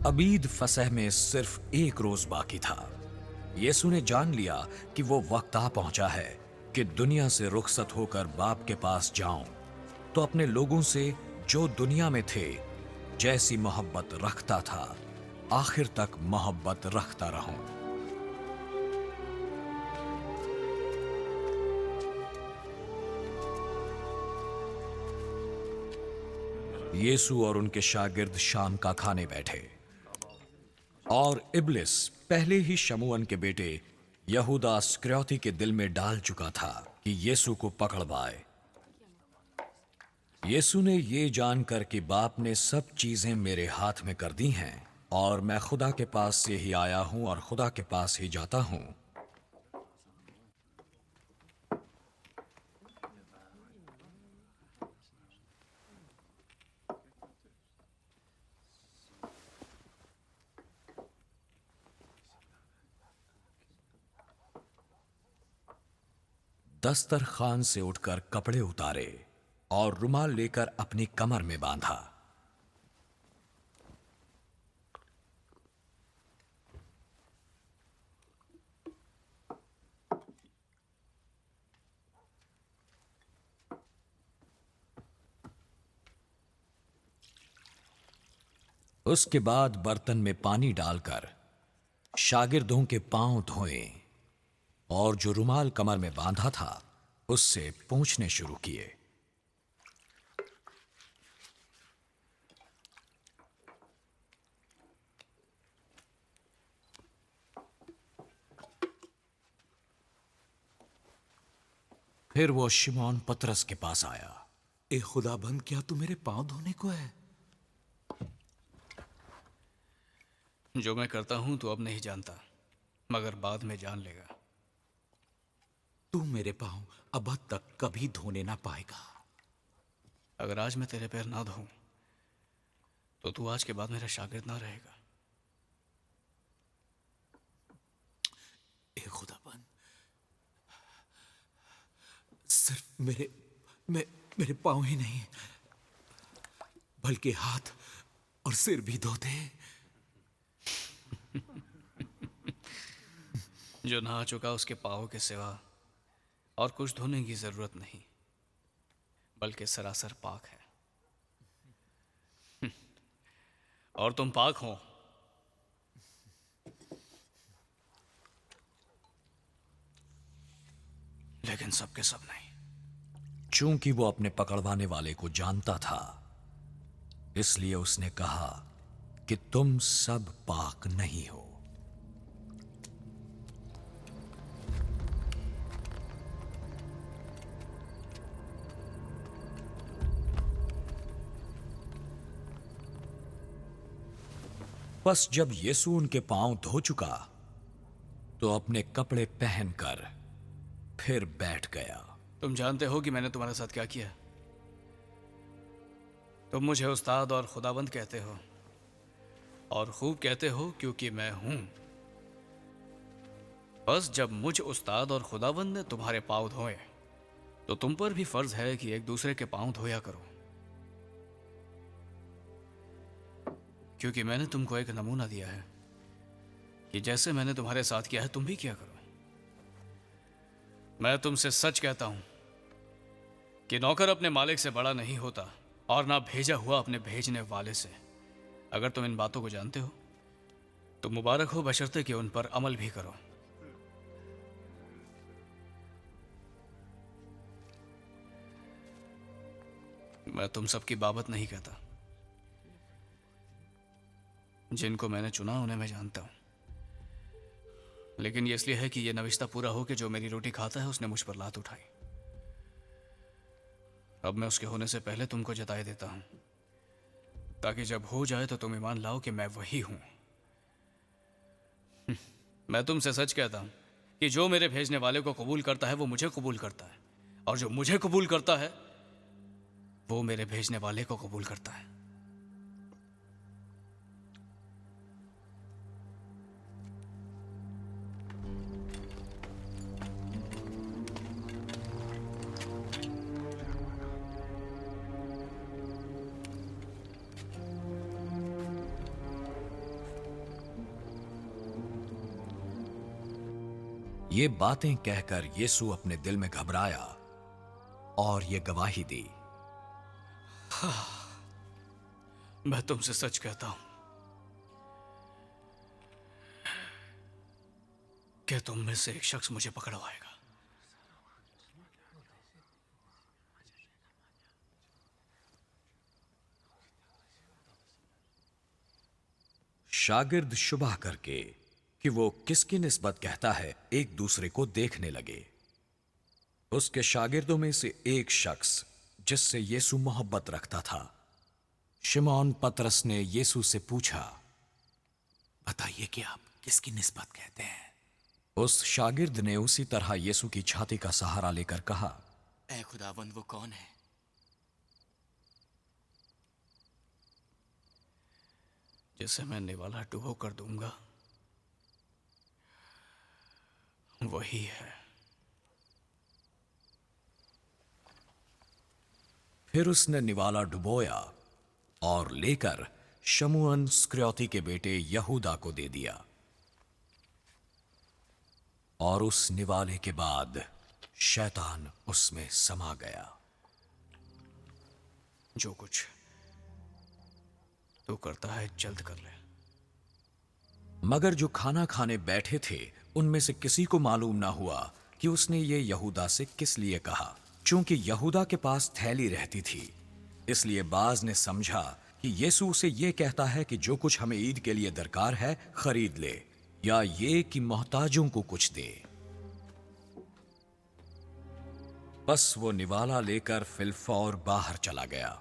अबीद फसह में सिर्फ एक रोज बाकी था। यीशु ने जान लिया कि वो वक्त आ पहुंचा है कि दुनिया से रुखसत होकर बाप के पास जाऊं, तो अपने लोगों से जो दुनिया में थे जैसी मोहब्बत रखता था, आखिर तक मोहब्बत रखता रहूं। यीशु और उनके शागिर्द शाम का खाने बैठे और इब्लिस पहले ही शमूअन के बेटे यहूदा इस्करियोती के दिल में डाल चुका था कि यीशु को पकड़वाए। यीशु ने ये जानकर कि बाप ने सब चीजें मेरे हाथ में कर दी हैं और मैं खुदा के पास से ही आया हूं और खुदा के पास ही जाता हूं, दस्तरखान से उठकर कपड़े उतारे और रुमाल लेकर अपनी कमर में बांधा। उसके बाद बर्तन में पानी डालकर शागिर्दों के पांव धोए और जो रुमाल कमर में बांधा था उससे पोंछने शुरू किए। फिर वो शिमोन पतरस के पास आया। ए खुदाबंद, क्या तू मेरे पांव धोने को है? जो मैं करता हूं तो अब नहीं जानता, मगर बाद में जान लेगा। तू मेरे पांव अब तक कभी धोने ना पाएगा। अगर आज मैं तेरे पैर ना धोऊं तो तू आज के बाद मेरा शागिर्द ना रहेगा। ए खुदाबंद, सिर्फ मेरे पांव ही नहीं बल्कि हाथ और सिर भी धो दे। जो नहा चुका उसके पाँव के सिवा और कुछ धोने की जरूरत नहीं, बल्कि सरासर पाक है। और तुम पाक हो, लेकिन सबके सब नहीं। चूंकि वो अपने पकड़वाने वाले को जानता था, इसलिए उसने कहा कि तुम सब पाक नहीं हो। बस जब यीशु उनके पांव धो चुका तो अपने कपड़े पहनकर फिर बैठ गया। तुम जानते हो कि मैंने तुम्हारे साथ क्या किया। तुम मुझे उस्ताद और खुदाबंद कहते हो, और खूब कहते हो क्योंकि मैं हूं। बस जब मुझ उस्ताद और खुदाबंद ने तुम्हारे पांव धोए तो तुम पर भी फर्ज है कि एक दूसरे के पांव धोया करो, क्योंकि मैंने तुमको एक नमूना दिया है कि जैसे मैंने तुम्हारे साथ किया है तुम भी किया करो। मैं तुमसे सच कहता हूं कि नौकर अपने मालिक से बड़ा नहीं होता और ना भेजा हुआ अपने भेजने वाले से। अगर तुम इन बातों को जानते हो तो मुबारक हो, बशर्ते कि उन पर अमल भी करो। मैं तुम सबकी बाबत नहीं कहता। जिनको मैंने चुना उन्हें मैं जानता हूं, लेकिन ये इसलिए है कि यह नविश्ता पूरा हो कि जो मेरी रोटी खाता है उसने मुझ पर लात उठाई। अब मैं उसके होने से पहले तुमको जताए देता हूं, ताकि जब हो जाए तो तुम ईमान लाओ कि मैं वही हूं। मैं तुमसे सच कहता हूं कि जो मेरे भेजने वाले को कबूल करता है वो मुझे कबूल करता है, और जो मुझे कबूल करता है वो मेरे भेजने वाले को कबूल करता है। ये बातें कहकर यीशु अपने दिल में घबराया और ये गवाही दी, मैं तुमसे सच कहता हूं कि तुम में से एक शख्स मुझे पकड़वाएगा। शागिर्द शुबह करके कि वो किसकी निस्बत कहता है एक दूसरे को देखने लगे। उसके शागिर्दों में से एक शख्स जिससे यीशु मोहब्बत रखता था, शिमोन पतरस ने यीशु से पूछा, बताइए कि आप किसकी निस्बत कहते हैं? उस शागिर्द ने उसी तरह यीशु की छाती का सहारा लेकर कहा, ऐ खुदावंद, वो कौन है? जिसे मैं निवाला डुबो कर दूंगा वही है। फिर उसने निवाला डुबोया और लेकर शमूएल स्क्रियोती के बेटे यहूदा को दे दिया। और उस निवाले के बाद शैतान उसमें समा गया। जो कुछ तू करता है जल्द कर ले। मगर जो खाना खाने बैठे थे उनमें से किसी को मालूम ना हुआ कि उसने ये यहूदा से किस लिए कहा, क्योंकि यहूदा के पास थैली रहती थी। इसलिए बाज ने समझा कि यीशु उसे ये कहता है कि जो कुछ हमें ईद के लिए दरकार है खरीद ले, या ये कि मोहताजों को कुछ दे। बस वो निवाला लेकर फिलफौर बाहर चला गया।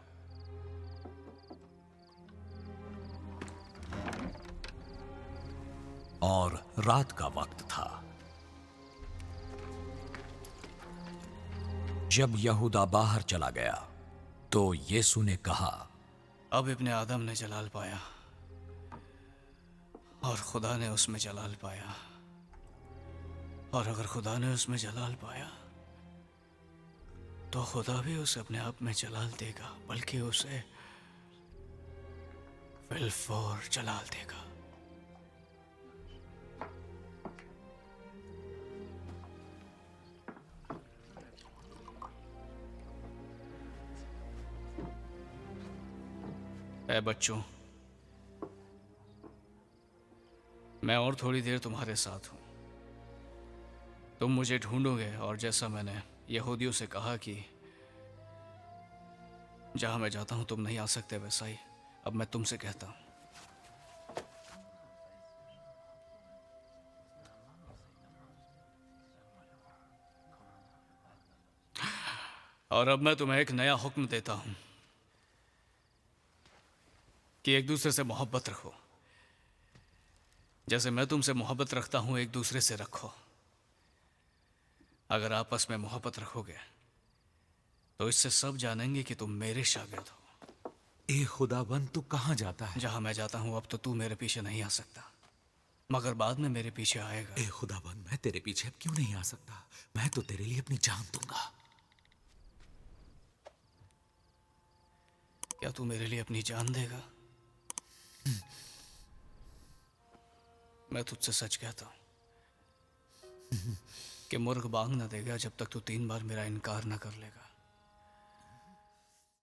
और रात का वक्त था। जब यहूदा बाहर चला गया तो यीशु ने कहा, अब इब्ने आदम ने जलाल पाया और खुदा ने उसमें जलाल पाया। और अगर खुदा ने उसमें जलाल पाया तो खुदा भी उसे अपने आप में जलाल देगा, बल्कि उसे फिलफौर जलाल देगा। ऐ बच्चों, मैं और थोड़ी देर तुम्हारे साथ हूं। तुम मुझे ढूंढोगे, और जैसा मैंने यहूदियों से कहा कि जहां मैं जाता हूं तुम नहीं आ सकते, वैसा ही अब मैं तुमसे कहता हूं। और अब मैं तुम्हें एक नया हुक्म देता हूं कि एक दूसरे से मोहब्बत रखो। जैसे मैं तुमसे मोहब्बत रखता हूं, एक दूसरे से रखो। अगर आपस में मोहब्बत रखोगे तो इससे सब जानेंगे कि तुम मेरे शागिर्द हो। ए खुदावंद, तू कहां जाता है? जहां मैं जाता हूं अब तो तू मेरे पीछे नहीं आ सकता, मगर बाद में मेरे पीछे आएगा। ए खुदावंद, मैं तेरे पीछे अब क्यों नहीं आ सकता? मैं तो तेरे लिए अपनी जान दूंगा। क्या तू मेरे लिए अपनी जान देगा? मैं तुझसे सच कहता हूं कि मुर्ग बांग न देगा जब तक तू 3 बार मेरा इनकार न कर लेगा।